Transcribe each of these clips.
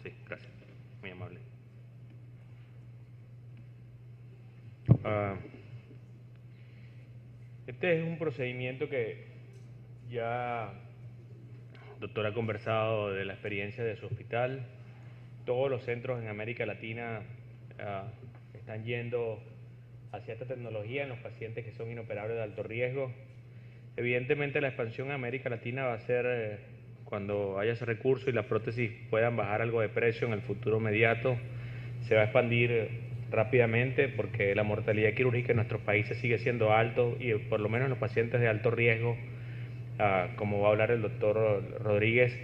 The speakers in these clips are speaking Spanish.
Sí, gracias. Muy amable. Este es un procedimiento que ya el doctor ha conversado de la experiencia de su hospital. Todos los centros en América Latina están yendo hacia esta tecnología en los pacientes que son inoperables de alto riesgo. Evidentemente la expansión en América Latina va a ser cuando haya ese recurso y las prótesis puedan bajar algo de precio en el futuro inmediato. Se va a expandir rápidamente porque la mortalidad quirúrgica en nuestros países sigue siendo alto y por lo menos en los pacientes de alto riesgo, como va a hablar el doctor Rodríguez,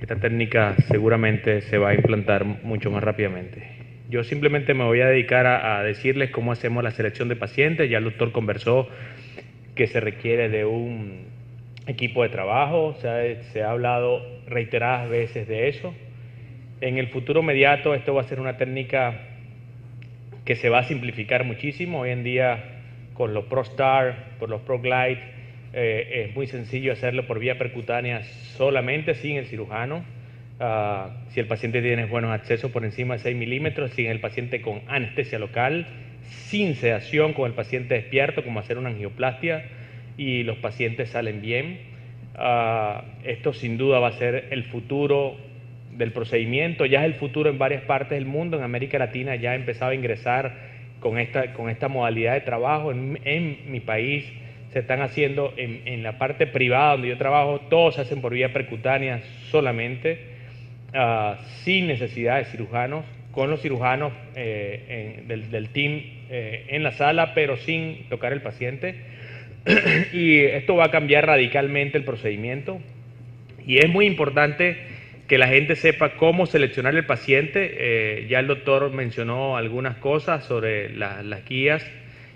esta técnica seguramente se va a implantar mucho más rápidamente. Yo simplemente me voy a dedicar a decirles cómo hacemos la selección de pacientes. Ya el doctor conversó que se requiere de un equipo de trabajo, se ha hablado reiteradas veces de eso. En el futuro inmediato esto va a ser una técnica que se va a simplificar muchísimo. Hoy en día con los ProStar, por los ProGlide, es muy sencillo hacerlo por vía percutánea solamente sin el cirujano. Si el paciente tiene buenos accesos por encima de 6 milímetros, sin el paciente con anestesia local, sin sedación, con el paciente despierto, como hacer una angioplastia, y los pacientes salen bien. Esto sin duda va a ser el futuro del procedimiento. Ya es el futuro en varias partes del mundo. En América Latina ya ha empezado a ingresar con esta modalidad de trabajo. En mi país se están haciendo en la parte privada donde yo trabajo, todos se hacen por vía percutánea solamente, sin necesidad de cirujanos, con los cirujanos del team en la sala, pero sin tocar el paciente. Y esto va a cambiar radicalmente el procedimiento. Y es muy importante que la gente sepa cómo seleccionar el paciente. Ya el doctor mencionó algunas cosas sobre las guías,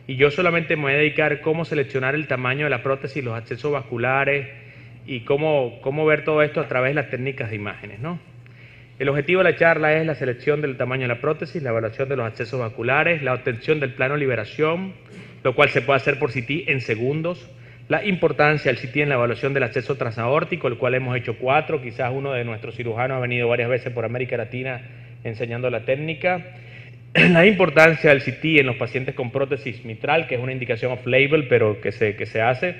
y yo solamente me voy a dedicar a cómo seleccionar el tamaño de la prótesis, los accesos vasculares y cómo ver todo esto a través de las técnicas de imágenes, ¿no? El objetivo de la charla es la selección del tamaño de la prótesis, la evaluación de los accesos vasculares, la obtención del plano de liberación, lo cual se puede hacer por CT en segundos, la importancia del CT en la evaluación del acceso transaórtico, el cual hemos hecho 4, quizás uno de nuestros cirujanos ha venido varias veces por América Latina enseñando la técnica. La importancia del CT en los pacientes con prótesis mitral, que es una indicación off-label, pero que se hace.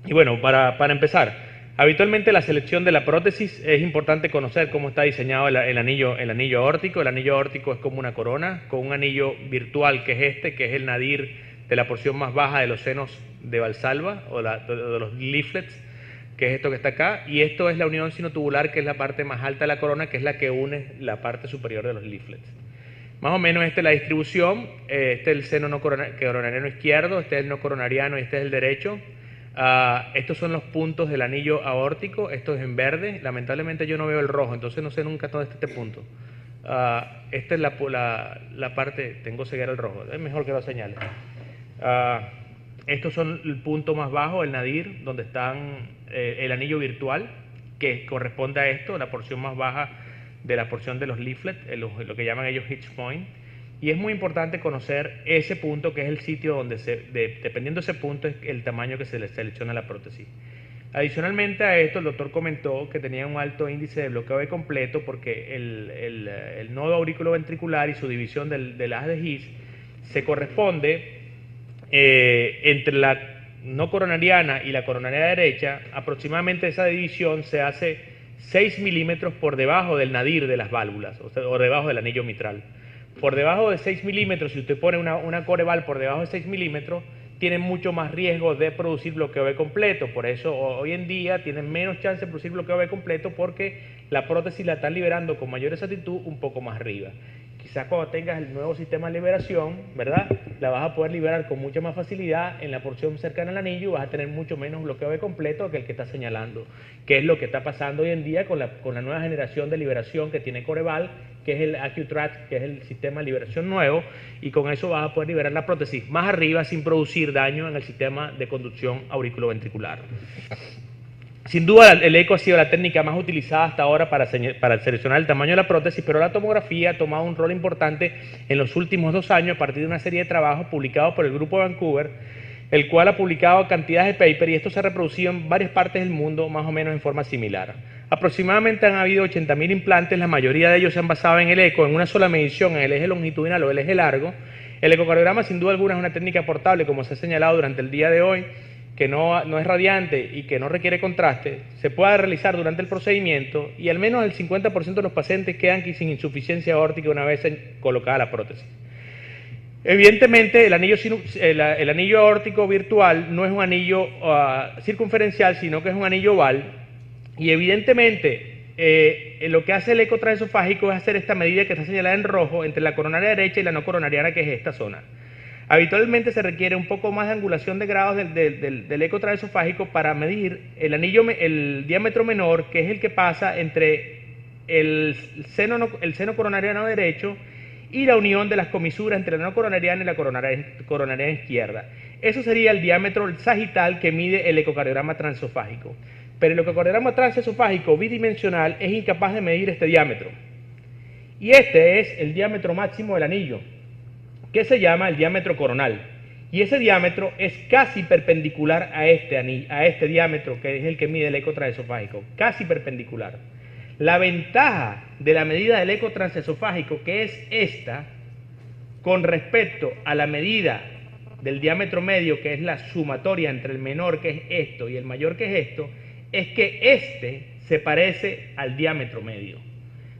Y bueno, para empezar, habitualmente la selección de la prótesis es importante conocer cómo está diseñado el anillo aórtico. El anillo aórtico es como una corona, con un anillo virtual que es el nadir de la porción más baja de los senos de Valsalva, o de los leaflets, que es esto que está acá, y esto es la unión sinotubular, que es la parte más alta de la corona, que es la que une la parte superior de los leaflets. Más o menos esta es la distribución. Este es el seno no coronariano izquierdo, este es el no coronariano y este es el derecho. Estos son los puntos del anillo aórtico, esto es en verde. Lamentablemente yo no veo el rojo, entonces no sé nunca dónde está este punto. Esta es la parte, tengo ceguera el rojo, es mejor que lo señale. Estos son el punto más bajo, el nadir, donde están el anillo virtual, que corresponde a esto, la porción más baja de la porción de los leaflets, lo que llaman ellos hitch point. Y es muy importante conocer ese punto, que es el sitio donde dependiendo de ese punto es el tamaño que se le selecciona la prótesis. Adicionalmente a esto, el doctor comentó que tenía un alto índice de bloqueo de completo porque el nodo auriculoventricular y su división del haz de His se corresponde entre la no coronariana y la coronaria derecha. Aproximadamente esa división se hace 6 milímetros por debajo del nadir de las válvulas, o debajo del anillo mitral. Por debajo de 6 milímetros, si usted pone una coreval por debajo de 6 milímetros, tiene mucho más riesgo de producir bloqueo B completo. Por eso hoy en día tienen menos chance de producir bloqueo B completo, porque la prótesis la están liberando con mayor exactitud un poco más arriba. Quizás cuando tengas el nuevo sistema de liberación, ¿verdad?, la vas a poder liberar con mucha más facilidad en la porción cercana al anillo y vas a tener mucho menos bloqueo B completo que el que está señalando, que es lo que está pasando hoy en día con la nueva generación de liberación que tiene Coreval, que es el AccuTrack, que es el sistema de liberación nuevo, y con eso vas a poder liberar la prótesis más arriba sin producir daño en el sistema de conducción auriculoventricular. Sin duda, el eco ha sido la técnica más utilizada hasta ahora para seleccionar el tamaño de la prótesis, pero la tomografía ha tomado un rol importante en los últimos 2 años a partir de una serie de trabajos publicados por el Grupo de Vancouver, el cual ha publicado cantidades de papers, y esto se ha reproducido en varias partes del mundo más o menos en forma similar. Aproximadamente han habido 80.000 implantes, la mayoría de ellos se han basado en el eco, en una sola medición, en el eje longitudinal o el eje largo. El ecocardiograma sin duda alguna es una técnica portable, como se ha señalado durante el día de hoy, que no es radiante y que no requiere contraste, se puede realizar durante el procedimiento y al menos el 50% de los pacientes quedan sin insuficiencia aórtica una vez colocada la prótesis. Evidentemente, el anillo aórtico virtual no es un anillo circunferencial, sino que es un anillo oval. Y evidentemente, lo que hace el eco transesofágico es hacer esta medida que está señalada en rojo entre la coronaria derecha y la no coronariana, que es esta zona. Habitualmente se requiere un poco más de angulación de grados del eco transesofágico para medir el diámetro menor, que es el que pasa entre el seno coronariano derecho y la unión de las comisuras entre la no coronariana y la coronariana izquierda. Eso sería el diámetro sagital que mide el ecocardiograma transesofágico. Pero el ecocardiograma transesofágico bidimensional es incapaz de medir este diámetro. Y este es el diámetro máximo del anillo, que se llama el diámetro coronal. Y ese diámetro es casi perpendicular a este diámetro, que es el que mide el eco transesofágico, casi perpendicular. La ventaja de la medida del eco transesofágico, que es esta, con respecto a la medida del diámetro medio, que es la sumatoria entre el menor, que es esto, y el mayor, que es esto, es que este se parece al diámetro medio.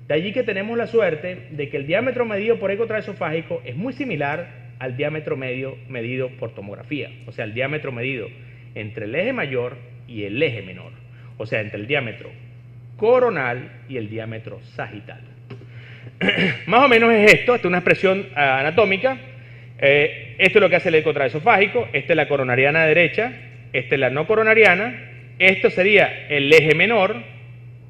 De allí que tenemos la suerte de que el diámetro medido por eco transesofágico es muy similar al diámetro medio medido por tomografía, o sea, el diámetro medido entre el eje mayor y el eje menor, o sea, entre el diámetro coronal y el diámetro sagital. Más o menos es esto es una expresión anatómica. Esto es lo que hace el eco transesofágico. Esta es la coronariana derecha, esta es la no coronariana, esto sería el eje menor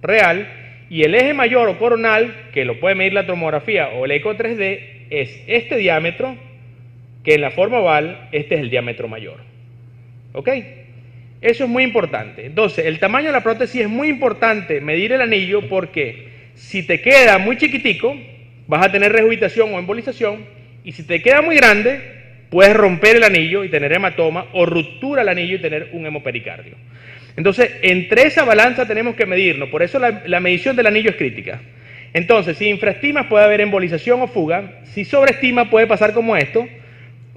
real, y el eje mayor o coronal, que lo puede medir la tomografía o el eco 3D, es este diámetro, que en la forma oval, este es el diámetro mayor. ¿Ok? Eso es muy importante. Entonces, el tamaño de la prótesis es muy importante medir el anillo, porque si te queda muy chiquitico, vas a tener regurgitación o embolización, y si te queda muy grande, puedes romper el anillo y tener hematoma, o ruptura el anillo y tener un hemopericardio. Entonces, entre esa balanza tenemos que medirnos, por eso la medición del anillo es crítica. Entonces, si infraestimas puede haber embolización o fuga, si sobreestimas puede pasar como esto,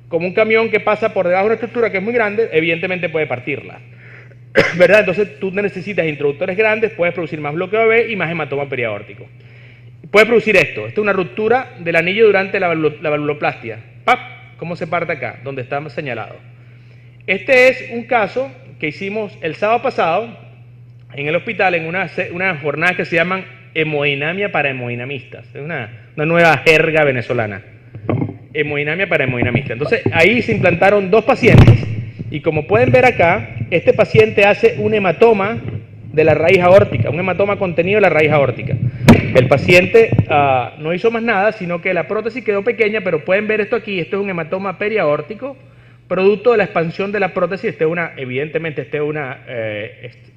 como un camión que pasa por debajo de una estructura que es muy grande, evidentemente puede partirla. ¿Verdad? Entonces tú necesitas introductores grandes, puedes producir más bloqueo AB y más hematoma periaórtico. Puede producir esto es una ruptura del anillo durante la valvuloplastia. ¡Pap! ¿Cómo se parte acá? Donde está señalado. Este es un caso que hicimos el sábado pasado en el hospital, en una jornada que se llaman hemodinamia para hemodinamistas. Es una nueva jerga venezolana. Hemodinamia para hemodinamistas. Entonces ahí se implantaron 2 pacientes y como pueden ver acá, este paciente hace un hematoma de la raíz aórtica, un hematoma contenido de la raíz aórtica. El paciente no hizo más nada, sino que la prótesis quedó pequeña, pero pueden ver esto aquí, esto es un hematoma periaórtico, producto de la expansión de la prótesis. Evidentemente este es una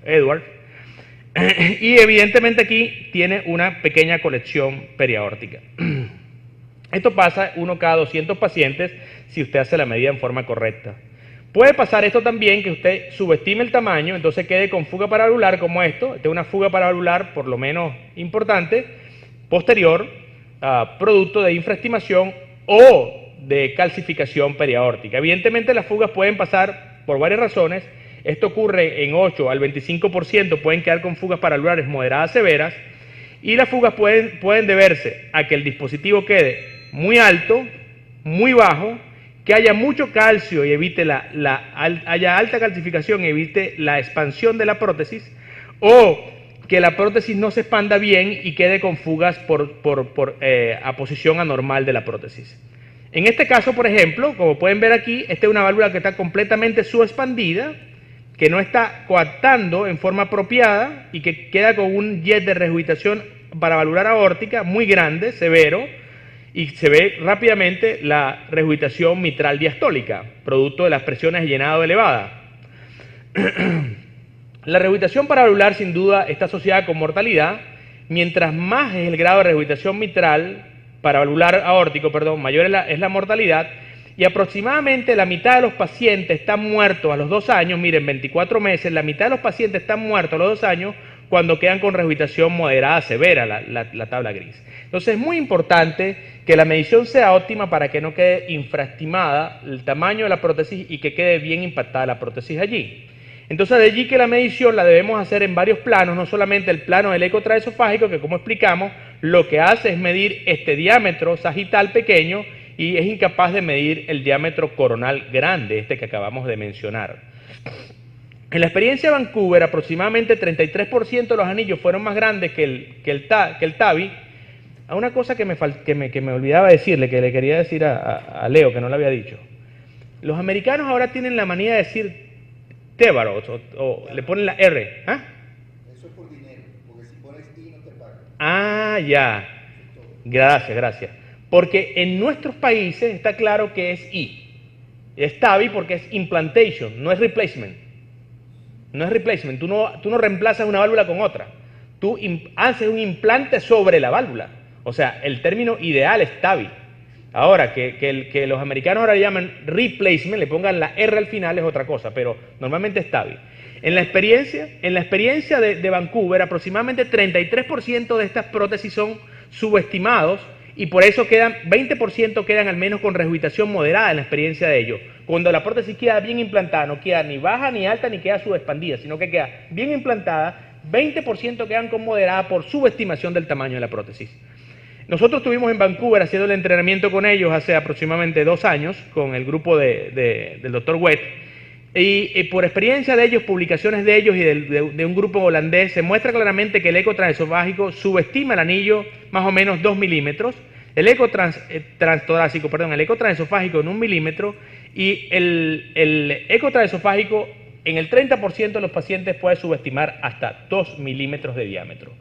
Edward, y evidentemente aquí tiene una pequeña colección periaórtica. Esto pasa 1 cada 200 pacientes si usted hace la medida en forma correcta. Puede pasar esto también, que usted subestime el tamaño, entonces quede con fuga paravalvular como esto. Esta es una fuga paravalvular por lo menos importante, posterior, producto de infraestimación o de calcificación periaórtica. Evidentemente las fugas pueden pasar por varias razones. Esto ocurre en 8 al 25%, pueden quedar con fugas paravalvulares moderadas severas, y las fugas pueden deberse a que el dispositivo quede muy alto, muy bajo, que haya mucho calcio y evite haya alta calcificación y evite la expansión de la prótesis, o que la prótesis no se expanda bien y quede con fugas a posición anormal de la prótesis. En este caso, por ejemplo, como pueden ver aquí, esta es una válvula que está completamente subexpandida, que no está coactando en forma apropiada y que queda con un jet de regurgitación paravalvular aórtica muy grande, severo, y se ve rápidamente la regurgitación mitral diastólica, producto de las presiones de llenado elevadas. La regurgitación paravalvular sin duda está asociada con mortalidad. Mientras más es el grado de regurgitación mitral, paravalvular aórtico, perdón, mayor es la mortalidad, y aproximadamente la mitad de los pacientes están muertos a los 2 años. Miren, 24 meses, la mitad de los pacientes están muertos a los 2 años cuando quedan con regurgitación moderada severa, la tabla gris. Entonces es muy importante que la medición sea óptima para que no quede infraestimada el tamaño de la prótesis y que quede bien impactada la prótesis allí. Entonces de allí que la medición la debemos hacer en varios planos, no solamente el plano del eco transesofágico, que como explicamos, lo que hace es medir este diámetro sagital pequeño y es incapaz de medir el diámetro coronal grande, este que acabamos de mencionar. En la experiencia de Vancouver, aproximadamente 33% de los anillos fueron más grandes que el TAVI. A una cosa que me olvidaba decirle, que le quería decir a Leo, que no le había dicho. Los americanos ahora tienen la manía de decir Tevaros, o le ponen la R. ¿Ah? Eso es por dinero, porque si pones I no te pagan. Ah, ya. Gracias. Porque en nuestros países está claro que es I. Es TAVI porque es implantation, no es replacement. No es replacement. Tú no reemplazas una válvula con otra. Tú haces un implante sobre la válvula. O sea, el término ideal es TAVI. Ahora, que los americanos ahora le llaman replacement, le pongan la R al final es otra cosa, pero normalmente es TAVI. En la experiencia de Vancouver, aproximadamente 33% de estas prótesis son subestimados y por eso 20% quedan al menos con regurgitación moderada en la experiencia de ellos. Cuando la prótesis queda bien implantada, no queda ni baja ni alta ni queda subexpandida, sino que queda bien implantada, 20% quedan con moderada por subestimación del tamaño de la prótesis. Nosotros estuvimos en Vancouver haciendo el entrenamiento con ellos hace aproximadamente 2 años, con el grupo del Dr. Wet, y por experiencia de ellos, publicaciones de ellos y de un grupo holandés, se muestra claramente que el eco transesofágico subestima el anillo más o menos 2 milímetros, el eco el eco transesofágico en 1 milímetro, y el eco transesofágico en el 30% de los pacientes puede subestimar hasta 2 milímetros de diámetro.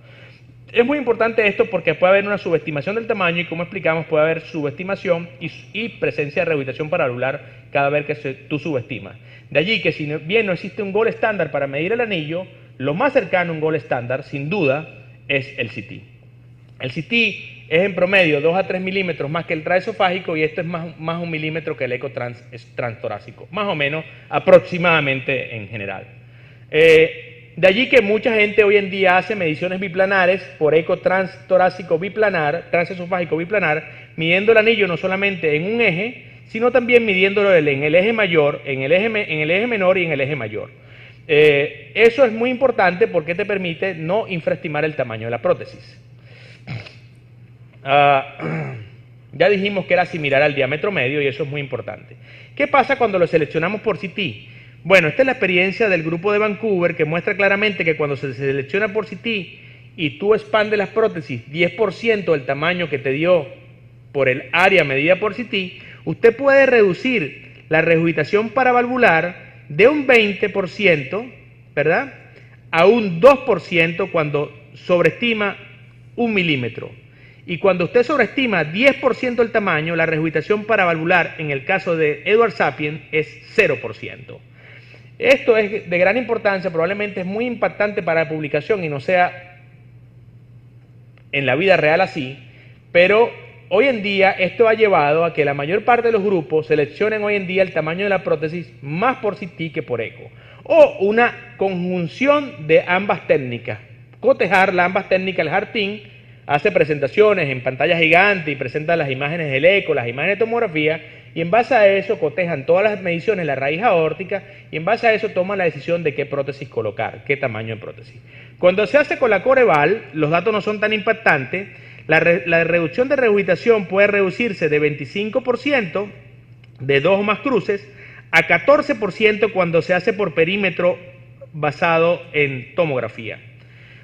Es muy importante esto porque puede haber una subestimación del tamaño y, como explicamos, puede haber subestimación y presencia de regurgitación paravalvular cada vez que tú subestimas. De allí que si bien no existe un gold estándar para medir el anillo, lo más cercano a un gold estándar, sin duda, es el CT. El CT es en promedio 2 a 3 milímetros más que el transesofágico y esto es más 1 milímetro que el eco transtorácico, más o menos aproximadamente en general. De allí que mucha gente hoy en día hace mediciones biplanares por eco transtorácico biplanar, transesofágico biplanar, midiendo el anillo no solamente en un eje, sino también midiéndolo en el eje mayor, en el eje menor y en el eje mayor. Eso es muy importante porque te permite no infraestimar el tamaño de la prótesis. Ya dijimos que era similar al diámetro medio y eso es muy importante. ¿Qué pasa cuando lo seleccionamos por CT? Bueno, esta es la experiencia del grupo de Vancouver que muestra claramente que cuando se selecciona por CT y tú expandes las prótesis 10% del tamaño que te dio por el área medida por CT, usted puede reducir la regurgitación paravalvular de un 20%, ¿verdad?, a un 2% cuando sobreestima 1 milímetro. Y cuando usted sobreestima 10% el tamaño, la regurgitación paravalvular en el caso de Edward Sapien es 0%. Esto es de gran importancia, probablemente es muy impactante para la publicación y no sea en la vida real así, pero hoy en día esto ha llevado a que la mayor parte de los grupos seleccionen hoy en día el tamaño de la prótesis más por CT que por eco, o una conjunción de ambas técnicas, cotejar ambas técnicas. El Harting hace presentaciones en pantalla gigante y presenta las imágenes del eco, las imágenes de tomografía, y en base a eso cotejan todas las mediciones de la raíz aórtica y en base a eso toman la decisión de qué prótesis colocar, qué tamaño de prótesis. Cuando se hace con la Coreval, los datos no son tan impactantes. La reducción de regurgitación puede reducirse de 25% de 2 o más cruces a 14% cuando se hace por perímetro basado en tomografía.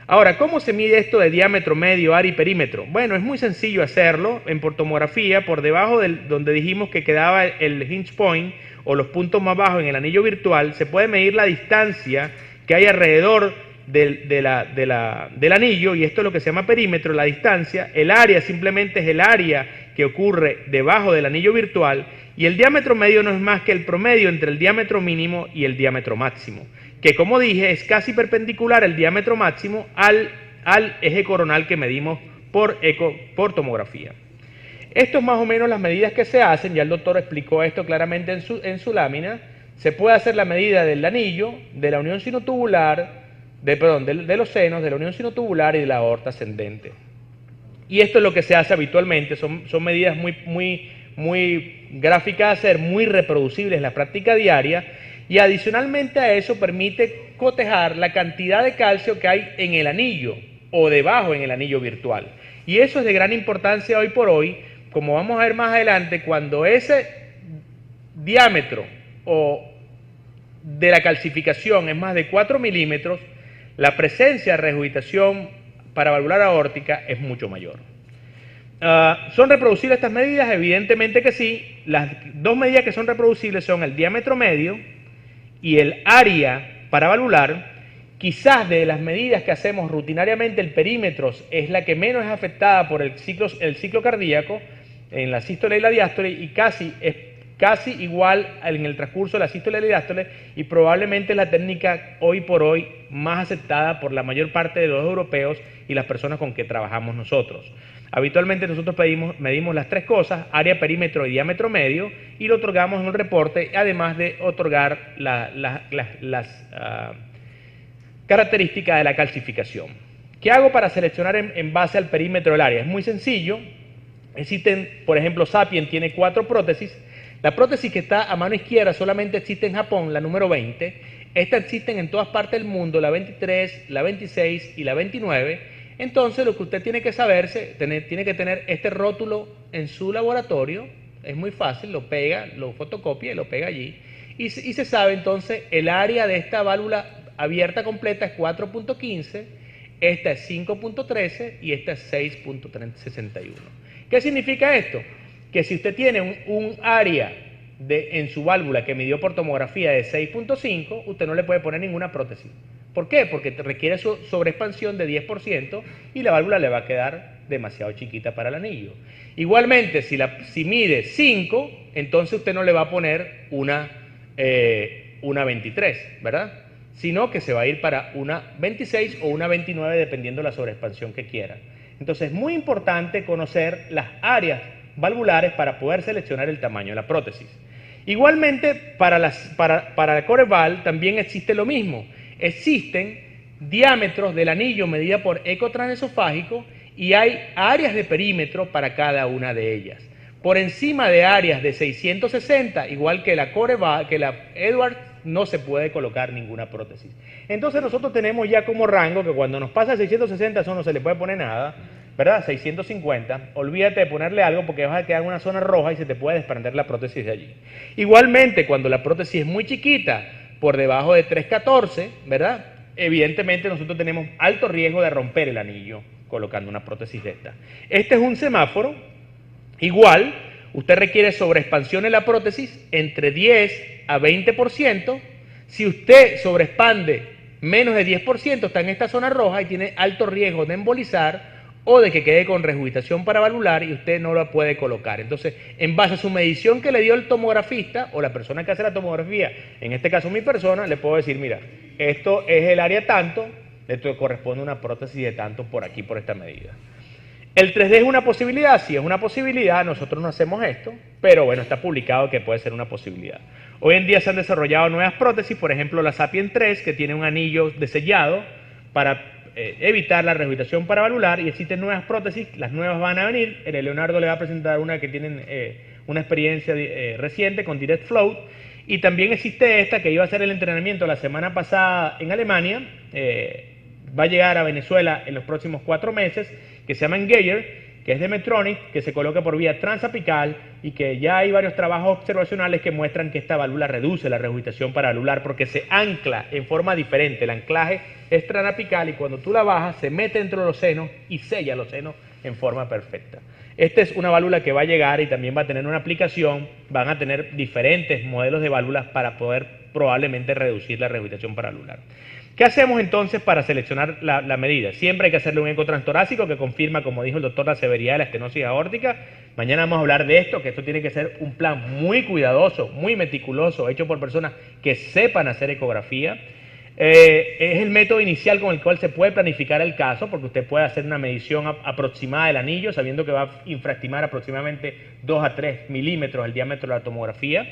Ahora, ¿cómo se mide esto de diámetro medio, área y perímetro? Bueno, es muy sencillo hacerlo en tomografía, por debajo donde dijimos que quedaba el hinge point o los puntos más bajos en el anillo virtual, se puede medir la distancia que hay alrededor del anillo, y esto es lo que se llama perímetro, la distancia. El área simplemente es el área que ocurre debajo del anillo virtual, y el diámetro medio no es más que el promedio entre el diámetro mínimo y el diámetro máximo, que como dije es casi perpendicular el diámetro máximo al eje coronal que medimos por tomografía. Esto es más o menos las medidas que se hacen, ya el doctor explicó esto claramente en su lámina. Se puede hacer la medida del anillo, de la unión sinotubular, de los senos, de la unión sinotubular y de la aorta ascendente. Y esto es lo que se hace habitualmente, son medidas muy gráficas de hacer, muy reproducibles en la práctica diaria, y adicionalmente a eso permite cotejar la cantidad de calcio que hay en el anillo o debajo en el anillo virtual. Y eso es de gran importancia hoy por hoy, como vamos a ver más adelante, cuando ese diámetro o de la calcificación es más de 4 milímetros, la presencia de regurgitación paravalvular aórtica es mucho mayor. ¿Son reproducibles estas medidas? Evidentemente que sí. Las dos medidas que son reproducibles son el diámetro medio y el área paravalvular. Quizás de las medidas que hacemos rutinariamente, el perímetro es la que menos es afectada por el ciclo cardíaco en la sístole y la diástole, y es casi igual en el transcurso de la sístole y la diástole, y probablemente es la técnica hoy por hoy más aceptada por la mayor parte de los europeos y las personas con que trabajamos nosotros. Habitualmente nosotros medimos las tres cosas: área, perímetro y diámetro medio, y lo otorgamos en un reporte, además de otorgar las características de la calcificación. ¿Qué hago para seleccionar en base al perímetro del área? Es muy sencillo. Existen, por ejemplo, Sapien tiene 4 prótesis. La prótesis que está a mano izquierda solamente existe en Japón, la número 20. Estas existen en todas partes del mundo, la 23, la 26 y la 29. Entonces, lo que usted tiene que saberse, tiene que tener este rótulo en su laboratorio. Es muy fácil, lo pega, lo fotocopia y lo pega allí. Y se sabe entonces el área de esta válvula abierta completa es 4.15, esta es 5.13 y esta es 6.61. ¿Qué significa esto? Que si usted tiene un área en su válvula que midió por tomografía de 6.5, usted no le puede poner ninguna prótesis. ¿Por qué? Porque requiere su sobreexpansión de 10% y la válvula le va a quedar demasiado chiquita para el anillo. Igualmente, si mide 5, entonces usted no le va a poner una 23, ¿verdad? Sino que se va a ir para una 26 o una 29 dependiendo de la sobreexpansión que quiera. Entonces es muy importante conocer las áreas valvulares para poder seleccionar el tamaño de la prótesis. Igualmente para la Coreval también existe lo mismo. Existen diámetros del anillo medida por eco transesofágico y hay áreas de perímetro para cada una de ellas. Por encima de áreas de 660, igual que la Coreval, que la Edwards, no se puede colocar ninguna prótesis. Entonces nosotros tenemos ya como rango que cuando nos pasa a 660 eso no se le puede poner nada, ¿verdad? 650, olvídate de ponerle algo porque vas a quedar en una zona roja y se te puede desprender la prótesis de allí. Igualmente, cuando la prótesis es muy chiquita, por debajo de 314, ¿verdad? Evidentemente nosotros tenemos alto riesgo de romper el anillo colocando una prótesis de esta. Este es un semáforo, igual, usted requiere sobreexpansión en la prótesis entre 10 a 20%. Si usted sobreexpande menos de 10%, está en esta zona roja y tiene alto riesgo de embolizar o de que quede con regurgitación paravalvular y usted no la puede colocar. Entonces, en base a su medición que le dio el tomografista o la persona que hace la tomografía, en este caso mi persona, le puedo decir, mira, esto es el área tanto, esto corresponde a una prótesis de tanto por aquí, por esta medida. ¿El 3D es una posibilidad? Sí, es una posibilidad, nosotros no hacemos esto, pero bueno, está publicado que puede ser una posibilidad. Hoy en día se han desarrollado nuevas prótesis, por ejemplo la Sapien 3, que tiene un anillo desellado para evitar la regurgitación paravalvular, y existen nuevas prótesis, las nuevas van a venir. El Leonardo le va a presentar una que tienen una experiencia reciente con Direct Float, y también existe esta que iba a hacer el entrenamiento la semana pasada en Alemania, va a llegar a Venezuela en los próximos 4 meses, que se llama Engager, que es de Medtronic, que se coloca por vía transapical y que ya hay varios trabajos observacionales que muestran que esta válvula reduce la regurgitación paravalvular porque se ancla en forma diferente. El anclaje es transapical y cuando tú la bajas se mete dentro de los senos y sella los senos en forma perfecta. Esta es una válvula que va a llegar y también va a tener una aplicación. Van a tener diferentes modelos de válvulas para poder probablemente reducir la regurgitación paravalvular. ¿Qué hacemos entonces para seleccionar la medida? Siempre hay que hacerle un eco transtorácico que confirma, como dijo el doctor, la severidad de la estenosis aórtica. Mañana vamos a hablar de esto, que esto tiene que ser un plan muy cuidadoso, muy meticuloso, hecho por personas que sepan hacer ecografía. Es el método inicial con el cual se puede planificar el caso, porque usted puede hacer una medición aproximada del anillo, sabiendo que va a infraestimar aproximadamente 2 a 3 milímetros el diámetro de la tomografía.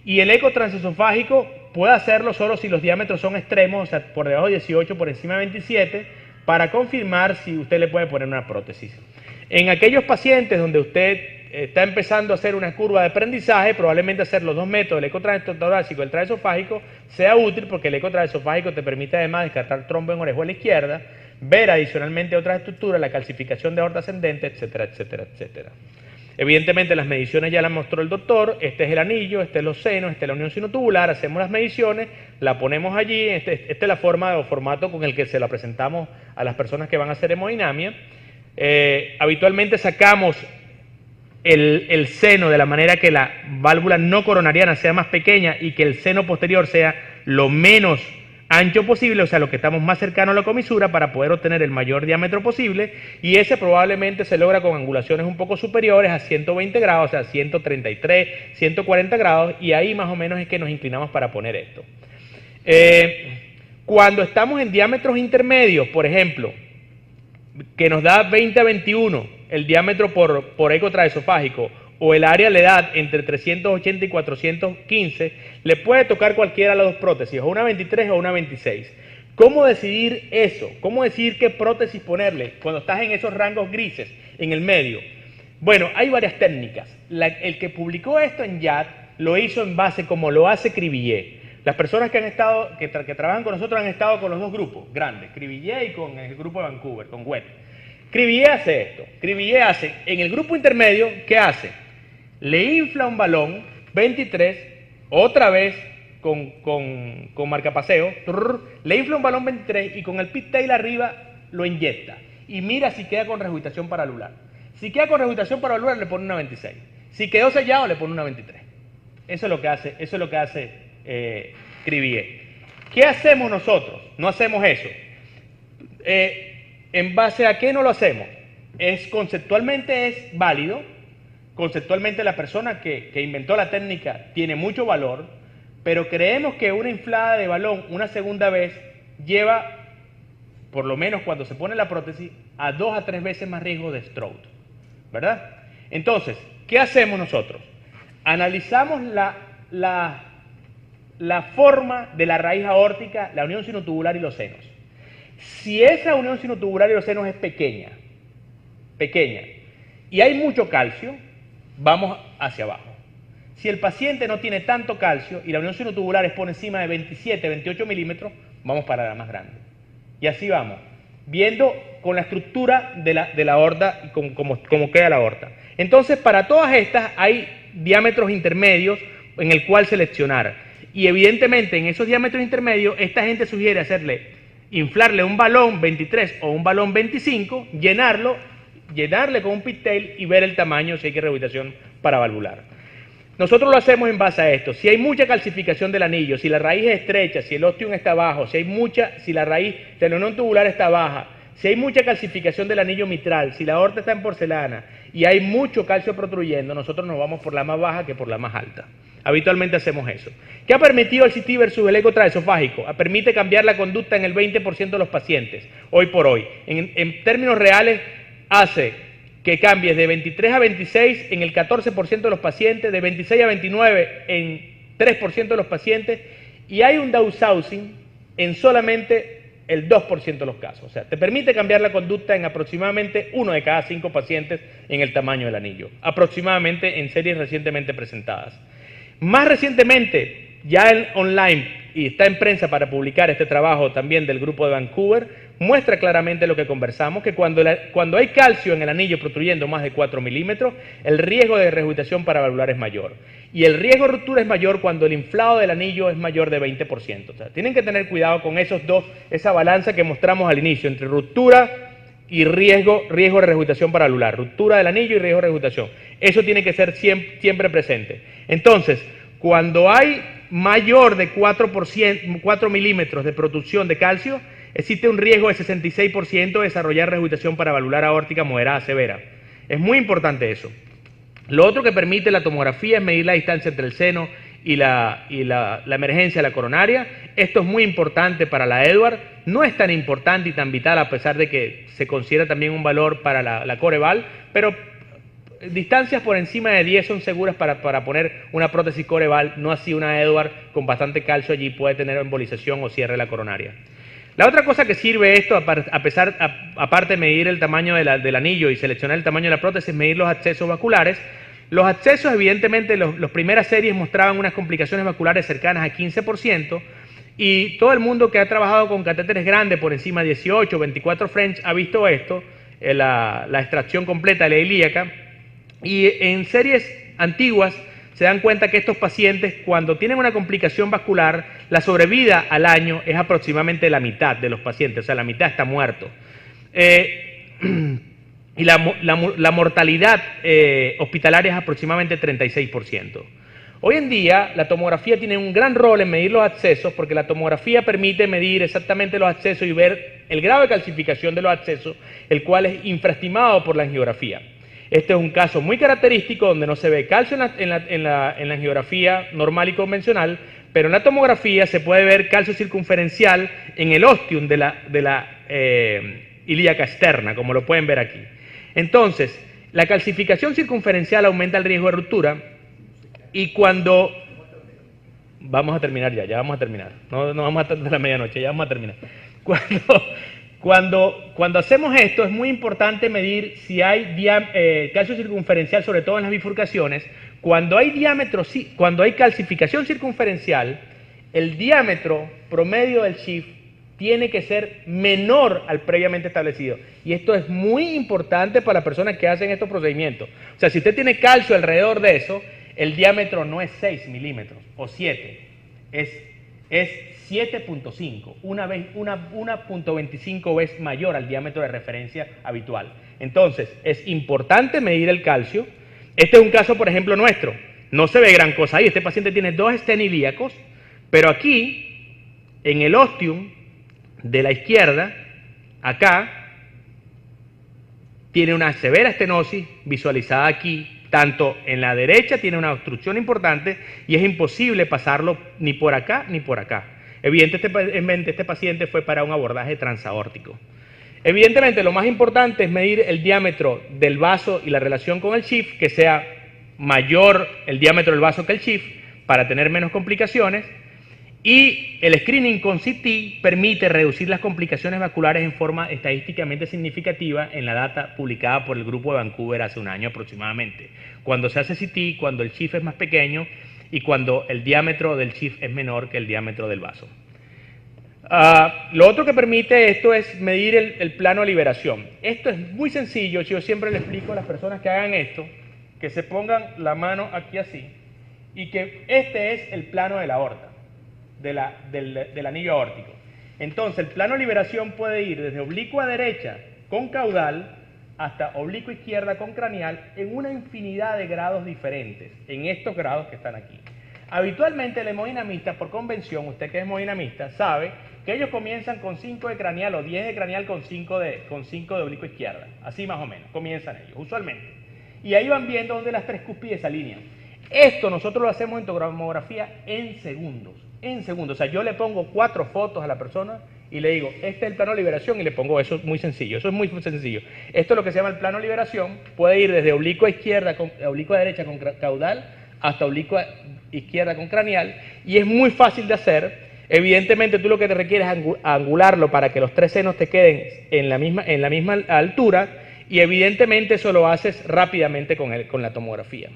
Y el eco transesofágico puede hacerlo solo si los diámetros son extremos, o sea, por debajo de 18, por encima de 27, para confirmar si usted le puede poner una prótesis. En aquellos pacientes donde usted está empezando a hacer una curva de aprendizaje, probablemente hacer los dos métodos, el eco transtorácico y el transesofágico, sea útil porque el eco transesofágico te permite además descartar trombo en orejuela izquierda, ver adicionalmente otras estructuras, la calcificación de aorta ascendente, etcétera, etcétera, etcétera. Evidentemente las mediciones ya las mostró el doctor, este es el anillo, este es los senos, esta es la unión sinotubular, hacemos las mediciones, la ponemos allí, esta es la forma o formato con el que se la presentamos a las personas que van a hacer hemodinamia. Habitualmente sacamos el seno de la manera que la válvula no coronariana sea más pequeña y que el seno posterior sea lo menos ancho posible, o sea, lo que estamos más cercano a la comisura para poder obtener el mayor diámetro posible, y ese probablemente se logra con angulaciones un poco superiores a 120 grados, o sea, 133, 140 grados, y ahí más o menos es que nos inclinamos para poner esto. Cuando estamos en diámetros intermedios, por ejemplo, que nos da 20 a 21 el diámetro por eco transesofágico, o el área le da entre 380 y 415, le puede tocar cualquiera de las dos prótesis, o una 23 o una 26. ¿Cómo decidir eso? ¿Cómo decidir qué prótesis ponerle cuando estás en esos rangos grises, en el medio? Bueno, hay varias técnicas. El que publicó esto en YAD lo hizo en base como lo hace Cribillet. Las personas que han estado, que trabajan con nosotros han estado con los dos grupos grandes, Cribillet y con el grupo de Vancouver, con Wet. Cribillet hace esto. Cribillet hace, en el grupo intermedio, ¿qué hace? Le infla un balón 23, otra vez con marcapaseo, le infla un balón 23 y con el pigtail arriba lo inyecta. Y mira si queda con regurgitación paralular. Si queda con regurgitación paralular le pone una 26. Si quedó sellado le pone una 23. Eso es lo que hace Cribillet. ¿Qué hacemos nosotros? No hacemos eso. ¿En base a qué no lo hacemos? Conceptualmente es válido. Conceptualmente la persona que inventó la técnica tiene mucho valor, pero creemos que una inflada de balón una segunda vez lleva, por lo menos cuando se pone la prótesis, a 2 a 3 veces más riesgo de stroke, ¿verdad? Entonces, ¿qué hacemos nosotros? Analizamos la forma de la raíz aórtica, la unión sinotubular y los senos. Si esa unión sinotubular y los senos es pequeña, y hay mucho calcio, vamos hacia abajo. Si el paciente no tiene tanto calcio y la unión sinotubular es por encima de 27, 28 milímetros, vamos para la más grande. Y así vamos, viendo con la estructura de la aorta y cómo queda la aorta. Entonces, para todas estas hay diámetros intermedios en el cual seleccionar. Y evidentemente en esos diámetros intermedios, esta gente sugiere inflarle un balón 23 o un balón 25, llenarle con un pigtail y ver el tamaño si hay que rehabilitación paravalvular. Nosotros lo hacemos en base a esto. Si hay mucha calcificación del anillo, si la raíz es estrecha, si el ostium está bajo, si la raíz de la unión tubular está baja, si hay mucha calcificación del anillo mitral, si la aorta está en porcelana y hay mucho calcio protruyendo, nosotros nos vamos por la más baja que por la más alta. Habitualmente hacemos eso. ¿Qué ha permitido el CT versus el eco transesofágico? Permite cambiar la conducta en el 20% de los pacientes, hoy por hoy. En términos reales, hace que cambies de 23 a 26 en el 14% de los pacientes, de 26 a 29 en 3% de los pacientes, y hay un downsizing en solamente el 2% de los casos. O sea, te permite cambiar la conducta en aproximadamente 1 de cada 5 pacientes en el tamaño del anillo, aproximadamente en series recientemente presentadas. Más recientemente, ya online, y está en prensa para publicar este trabajo también del grupo de Vancouver, muestra claramente lo que conversamos, que cuando hay calcio en el anillo protruyendo más de 4 milímetros, el riesgo de regurgitación paravalvular es mayor. Y el riesgo de ruptura es mayor cuando el inflado del anillo es mayor de 20%. O sea, tienen que tener cuidado con esos dos, esa balanza que mostramos al inicio, entre ruptura y riesgo de regurgitación paravalvular. Ruptura del anillo y riesgo de regurgitación. Eso tiene que ser siempre presente. Entonces, cuando hay mayor de 4 milímetros de producción de calcio, existe un riesgo de 66% de desarrollar regurgitación paravalvular aórtica moderada severa. Es muy importante eso. Lo otro que permite la tomografía es medir la distancia entre el seno y la emergencia de la coronaria. Esto es muy importante para la Edward. No es tan importante y tan vital, a pesar de que se considera también un valor para la Coreval, pero distancias por encima de 10 son seguras para poner una prótesis coreval, no así una Edward con bastante calcio allí puede tener embolización o cierre de la coronaria. La otra cosa que sirve esto, aparte de medir el tamaño del anillo y seleccionar el tamaño de la prótesis, es medir los accesos vasculares. Los accesos, evidentemente, las primeras series mostraban unas complicaciones vasculares cercanas a 15%, y todo el mundo que ha trabajado con catéteres grandes por encima de 18 o 24 French ha visto esto, la extracción completa de la ilíaca, y en series antiguas se dan cuenta que estos pacientes, cuando tienen una complicación vascular, la sobrevida al año es aproximadamente la mitad de los pacientes, o sea, la mitad está muerto. Y la mortalidad hospitalaria es aproximadamente 36%. Hoy en día, la tomografía tiene un gran rol en medir los accesos, porque la tomografía permite medir exactamente los accesos y ver el grado de calcificación de los accesos, el cual es infraestimado por la angiografía. Este es un caso muy característico donde no se ve calcio en la angiografía normal y convencional, pero en la tomografía se puede ver calcio circunferencial en el ostium de la ilíaca externa, como lo pueden ver aquí. Entonces, la calcificación circunferencial aumenta el riesgo de ruptura, y cuando... Vamos a terminar ya vamos a terminar. No vamos a estar hasta la medianoche, ya vamos a terminar. Cuando hacemos esto, es muy importante medir si hay calcio circunferencial, sobre todo en las bifurcaciones. Cuando hay calcificación circunferencial, el diámetro promedio del sheath tiene que ser menor al previamente establecido. Y esto es muy importante para las personas que hacen estos procedimientos. O sea, si usted tiene calcio alrededor de eso, el diámetro no es 6 milímetros o 7, es 7.5, 1.25 veces mayor al diámetro de referencia habitual. Entonces, es importante medir el calcio. Este es un caso, por ejemplo, nuestro. No se ve gran cosa ahí. Este paciente tiene 2 stents ilíacos, pero aquí, en el ostium de la izquierda, acá, tiene una severa estenosis visualizada aquí. Tanto en la derecha tiene una obstrucción importante y es imposible pasarlo ni por acá ni por acá. Evidentemente este paciente fue para un abordaje transaórtico. Evidentemente lo más importante es medir el diámetro del vaso y la relación con el sheath, que sea mayor el diámetro del vaso que el sheath para tener menos complicaciones, y el screening con CT permite reducir las complicaciones vasculares en forma estadísticamente significativa en la data publicada por el grupo de Vancouver hace un año aproximadamente. Cuando se hace CT, cuando el sheath es más pequeño y cuando el diámetro del sheath es menor que el diámetro del vaso. Lo otro que permite esto es medir el plano de liberación. Esto es muy sencillo. Yo siempre le explico a las personas que hagan esto, que se pongan la mano aquí así, y que este es el plano de la aorta. Del anillo aórtico. Entonces, el plano de liberación puede ir desde oblicua derecha con caudal hasta oblicua izquierda con craneal en una infinidad de grados diferentes, en estos grados que están aquí. Habitualmente el hemodinamista, por convención, usted que es hemodinamista, sabe que ellos comienzan con 5 de craneal o 10 de craneal con 5 de oblicua izquierda. Así más o menos, comienzan ellos, usualmente. Y ahí van viendo dónde las 3 cúspides se alinean. Esto nosotros lo hacemos en tomografía en segundos. O sea, yo le pongo 4 fotos a la persona y le digo, este es el plano de liberación, y le pongo eso. Es muy sencillo, eso es muy sencillo. Esto es lo que se llama el plano de liberación. Puede ir desde oblicua derecha con caudal hasta oblicua izquierda con craneal, y es muy fácil de hacer. Evidentemente tú lo que te requieres es angularlo para que los 3 senos te queden en la misma altura, y evidentemente eso lo haces rápidamente con la tomografía.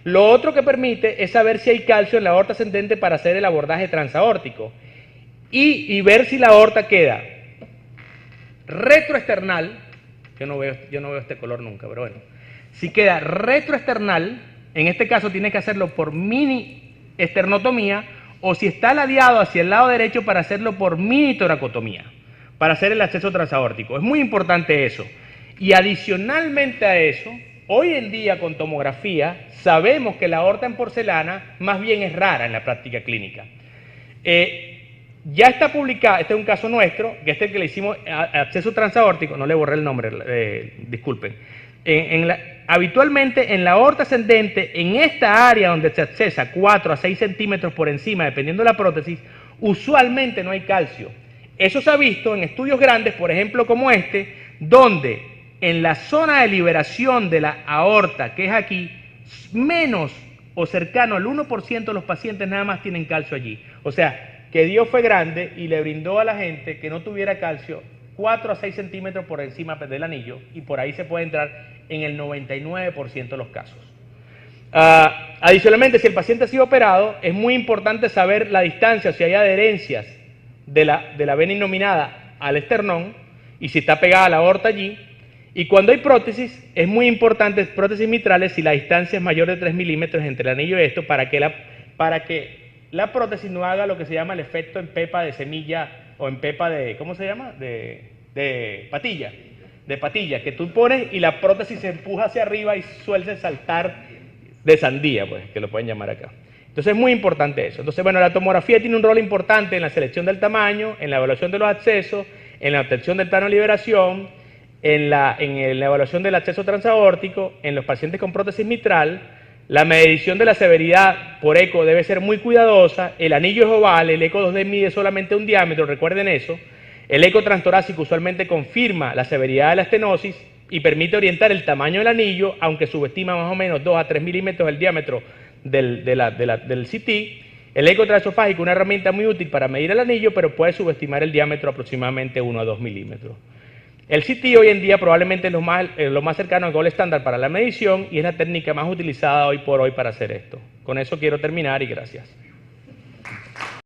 Lo otro que permite es saber si hay calcio en la aorta ascendente para hacer el abordaje transaórtico y ver si la aorta queda retroesternal. Yo no veo este color nunca, pero bueno. Si queda retroesternal, en este caso tienes que hacerlo por mini esternotomía, o si está ladeado hacia el lado derecho, para hacerlo por mini toracotomía, para hacer el acceso transaórtico. Es muy importante eso. Y adicionalmente a eso, hoy en día con tomografía sabemos que la aorta en porcelana más bien es rara en la práctica clínica. Ya está publicada, este es un caso nuestro, que este que le hicimos acceso transaórtico, no le borré el nombre, disculpen. Habitualmente en la aorta ascendente, en esta área donde se accesa 4 a 6 centímetros por encima, dependiendo de la prótesis, usualmente no hay calcio. Eso se ha visto en estudios grandes, por ejemplo como este, donde en la zona de liberación de la aorta, que es aquí, menos o cercano al 1% de los pacientes nada más tienen calcio allí. O sea, que Dios fue grande y le brindó a la gente que no tuviera calcio 4 a 6 centímetros por encima del anillo, y por ahí se puede entrar en el 99% de los casos. Adicionalmente, si el paciente ha sido operado, es muy importante saber la distancia, si hay adherencias de la vena innominada al esternón y si está pegada a la aorta allí. Y cuando hay prótesis, es muy importante, prótesis mitrales, si la distancia es mayor de 3 milímetros entre el anillo y esto, para que la prótesis no haga lo que se llama el efecto en pepa de semilla o en pepa de, ¿cómo se llama? De patilla. De patilla, que tú pones y la prótesis se empuja hacia arriba y suele saltar de sandía, pues, que lo pueden llamar acá. Entonces es muy importante eso. Entonces, bueno, la tomografía tiene un rol importante en la selección del tamaño, en la evaluación de los accesos, en la obtención del plano de liberación, en la evaluación del acceso transaórtico, en los pacientes con prótesis mitral. La medición de la severidad por eco debe ser muy cuidadosa. El anillo es oval, el eco 2D mide solamente un diámetro, recuerden eso. El eco transtorácico usualmente confirma la severidad de la estenosis y permite orientar el tamaño del anillo, aunque subestima más o menos 2 a 3 milímetros el diámetro del CT. El eco transesofágico es una herramienta muy útil para medir el anillo, pero puede subestimar el diámetro aproximadamente 1 a 2 milímetros. El CT hoy en día probablemente es lo más cercano al gold estándar para la medición y es la técnica más utilizada hoy por hoy para hacer esto. Con eso quiero terminar y gracias.